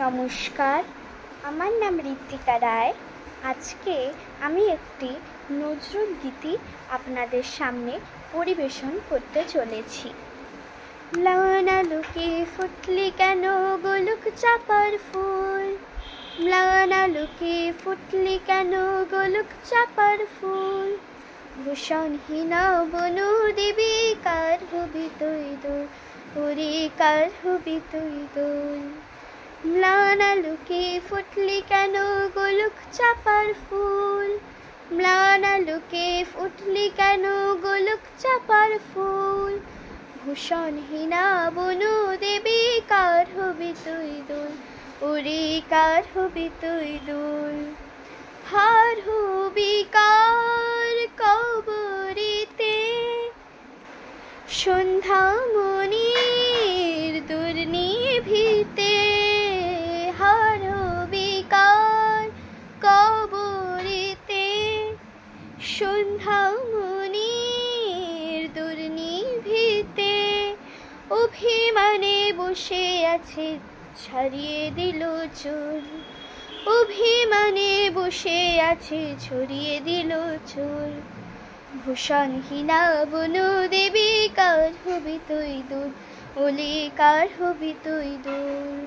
নমস্কার, আমার নাম ঋত্বিকা রায়। আজকে আমি একটি নজরুল গীতি আপনাদের সামনে পরিবেশন করতে চলেছি। ম্লানা লুকে ফুটলি কেন গোলক চাপার ফুল, ম্লানা লুকে ফুটলি কেন গোলক চাপার ফুল, ভূষণহীনা বনু দেবী কার হবি তুই দোল, ওরে কার হবি তুই দোল। ম্লানা লুকে ফুটলি কেন গোলক চাপার ফুল, ম্লানা লুকে ফুটলি কেন গোলক চাপার ফুল, ভূষণহীনা বনু দেবী কার হবি তুই দোল, ওরে কার হবি তুই দোল। হার হবি কার কবরেতে সন্ধ্যামণির দুর্নিভিতে, হার হবি কার কবরেতে সন্ধ্যামণির দুর্নিভিতে, অভিমানে বসে আছে ছাড়িয়ে দিল চুল, অভিমানে বসে আছে ছড়িয়ে দিল চুল, ভূষণহীনা বনু দেবী কার হবি তুই দোল, ওলে কার হবি তুই দোল।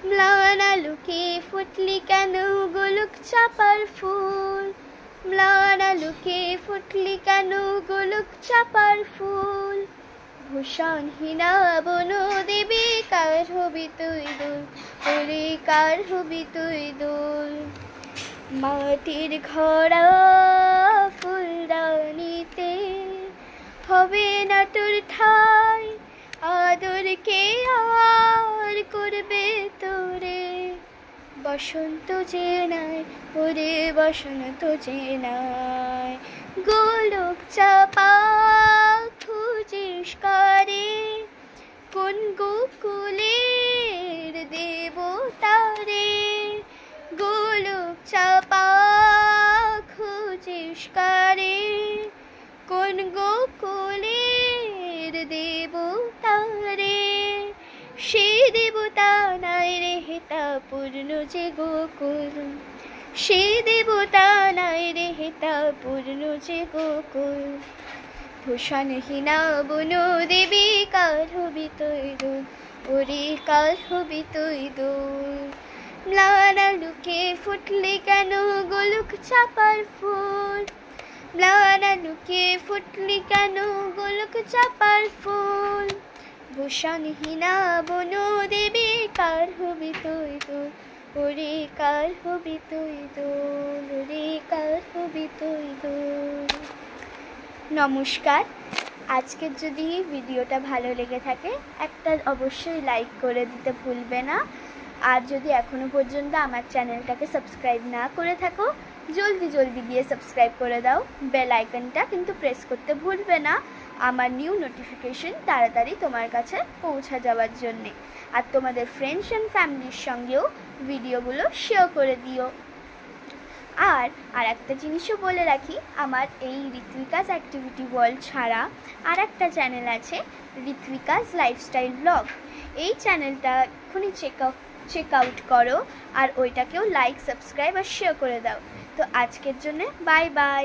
ম্লানা লুকে ফুটলি কেন গোলক চাপার ফুল, ম্লানা লুকে ফুটলি কেন গোলক চাপার ফুল, ভূষণহীনা বনু দেবী কার হবি তুই দোল, ওরে কার হবি তুই দোল। মাটির ঘড়া ফুলদানিতে হবে না তোর ঠাই, আদর কে আর করবে তোরে, বসন্ত যে নাই ওরে বসন্ত যে নাই, গোলক চাপা খুঁজিস কারে কোন গোকুলের দেবতারে, গোলক চাপা খুঁজিস কারে কোন গোকুলের দেবতারে, সে দেবতা নাই রে হেতা পূর্ণ যে গোকুল, সে দেবতা নাই রে হেতা পূর্ণ যে গোকুল, ভূষণহীনা বনু দেবী কার হবি তুই দোল, ওরে কার হবি তুই দোল। ম্লানা লুকে ফুটলি কেন গোলক চাপার ফুল, ম্লানা লুকে ফুটলি কেন গোলক চাপার ফুল, ভূষণহীনা বনু দেবী কার হবি তুই দোল, ওরে কার হবি তুই দোল, ওরে কার হবি তুই দোল। নমস্কার। আজকের যদি ভিডিওটা ভালো লেগে থাকে একটা অবশ্যই লাইক করে দিতে ভুলবে না, আর যদি এখনো পর্যন্ত আমার চ্যানেলটাকে সাবস্ক্রাইব না করে থাকো জলদি গিয়ে সাবস্ক্রাইব করে দাও, বেল আইকনটা কিন্তু প্রেস করতে ভুলবে না আমার নিউ নোটিফিকেশন তাড়াতাড়ি তোমার কাছে পৌঁছে যাওয়ার জন্যে, আর তোমাদের ফ্রেন্ডস অ্যান্ড ফ্যামিলির সঙ্গেও ভিডিওগুলো শেয়ার করে দিও। আর একটা জিনিসও বলে রাখি, আমার এই ঋত্বিকাস অ্যাক্টিভিটি ওয়ার্ল্ড ছাড়া আর একটা চ্যানেল আছে ঋত্বিকাস লাইফস্টাইল ব্লগ, এই চ্যানেলটা এক্ষুনি চেক আউট করো আর ওইটাকেও লাইক সাবস্ক্রাইব আর শেয়ার করে দাও। তো আজকের জন্য বাই বাই।